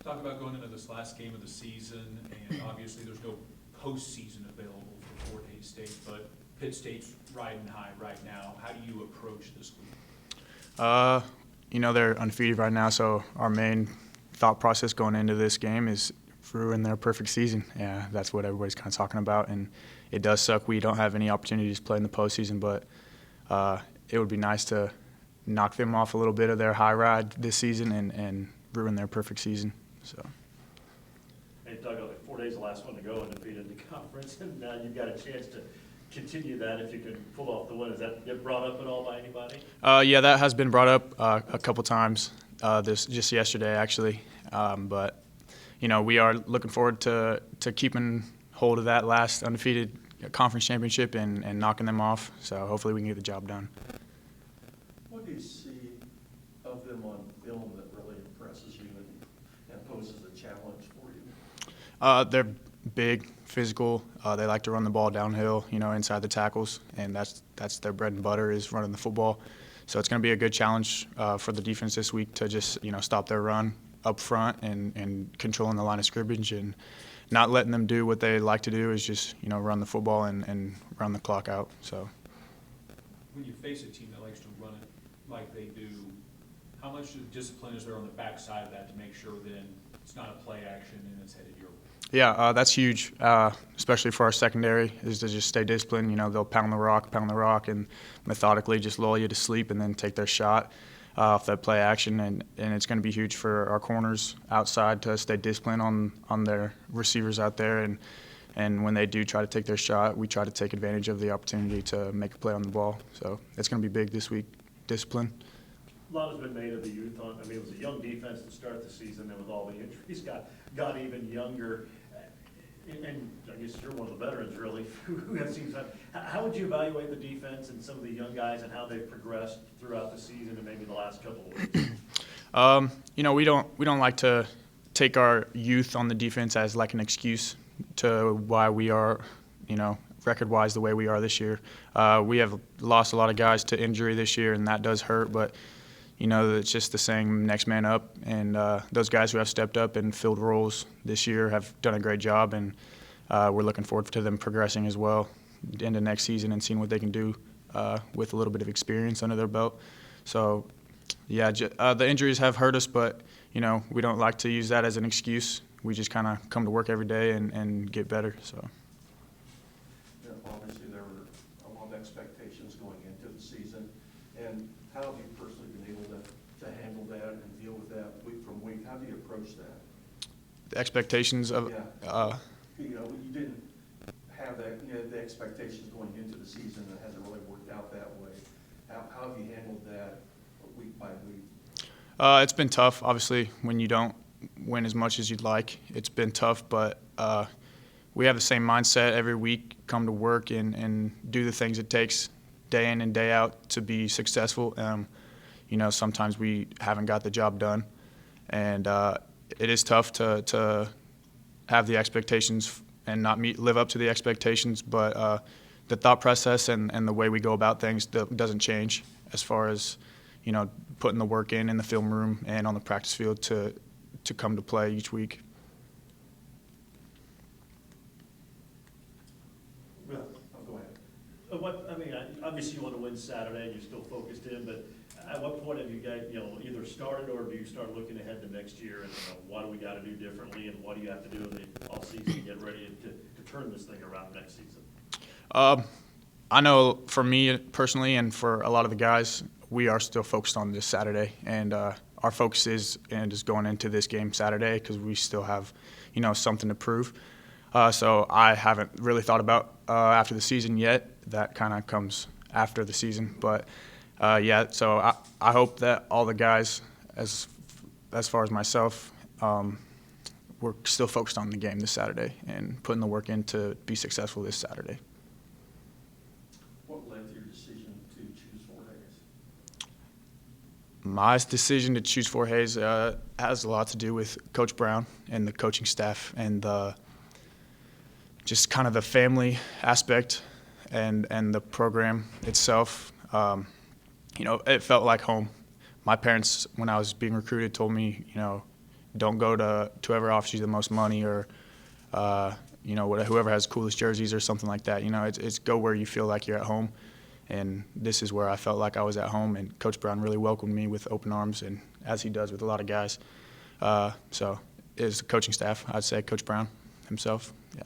Talk about going into this last game of the season, and obviously there's no postseason available for Fort Hays State, but Pitt State's riding high right now. How do you approach this week? They're undefeated right now, so our main thought process going into this game is ruin their perfect season. Yeah, that's what everybody's kind of talking about, and it does suck we don't have any opportunities to play in the postseason, but it would be nice to knock them off a little bit of their high ride this season and ruin their perfect season. So. Hey, Doug, like 4 days the last one to go undefeated in the conference, and now you've got a chance to continue that if you can pull off the win. Does that get brought up at all by anybody? Yeah, that has been brought up a couple times. Just yesterday, actually. But we are looking forward to keeping hold of that last undefeated conference championship and knocking them off. So hopefully we can get the job done. What do you see of them on film that really impresses you and poses a challenge for you? They're big, physical. They like to run the ball downhill, inside the tackles, and that's their bread and butter is running the football. So it's going to be a good challenge for the defense this week to just stop their run up front and controlling the line of scrimmage and not letting them do what they like to do is just run the football and run the clock out. So when you face a team that likes to run it like they do, how much discipline is there on the backside of that to make sure then it's not a play action and it's headed your way? Yeah, that's huge, especially for our secondary, is to just stay disciplined. They'll pound the rock, and methodically just lull you to sleep and then take their shot off that play action. And it's going to be huge for our corners outside to stay disciplined on their receivers out there. And when they do try to take their shot, we try to take advantage of the opportunity to make a play on the ball. So it's going to be big this week, discipline. A lot has been made of the youth. It was a young defense to start the season, and with all the injuries, got even younger. And I guess you're one of the veterans, really, who have seen some. How would you evaluate the defense and some of the young guys and how they've progressed throughout the season and maybe the last couple of weeks? We don't like to take our youth on the defense as like an excuse to why we are, record-wise the way we are this year. We have lost a lot of guys to injury this year, and that does hurt, but it's just the saying, next man up, and those guys who have stepped up and filled roles this year have done a great job, and we're looking forward to them progressing as well into next season and seeing what they can do with a little bit of experience under their belt. So, yeah, the injuries have hurt us, but, we don't like to use that as an excuse. We just kind of come to work every day and get better. So. Yeah, obviously, there were a lot of expectations going into the season, and how have you personally been able to handle that and deal with that week from week? How do you approach that? The expectations of you didn't have that, the expectations going into the season, and it hasn't really worked out that way. How have you handled that week by week? It's been tough, obviously, when you don't win as much as you'd like. It's been tough, but we have the same mindset every week, come to work and do the things it takes day in and day out to be successful. Sometimes we haven't got the job done, and it is tough to have the expectations and not live up to the expectations, but the thought process and the way we go about things doesn't change as far as putting the work in the film room and on the practice field to come to play each week. Well, go ahead. Obviously you want to win Saturday and you're still focused in, but at what point have you guys, either started or do you start looking ahead to next year and what do we got to do differently and what do you have to do in the off season to get ready to turn this thing around next season? I know for me personally and for a lot of the guys, we are still focused on this Saturday, and our focus is just going into this game Saturday because we still have, something to prove. So I haven't really thought about after the season yet. That kind of comes after the season, but so I hope that all the guys, as far as myself, we're still focused on the game this Saturday and putting the work in to be successful this Saturday. What led to your decision to choose Fort Hays? My decision to choose Fort Hays has a lot to do with Coach Brown and the coaching staff and just kind of the family aspect and the program itself. It felt like home. My parents, when I was being recruited, told me, don't go to whoever offers you the most money or whoever has coolest jerseys or something like that. It's go where you feel like you're at home, and this is where I felt like I was at home. And Coach Brown really welcomed me with open arms, and as he does with a lot of guys. So, as the coaching staff, I'd say Coach Brown himself. Yeah.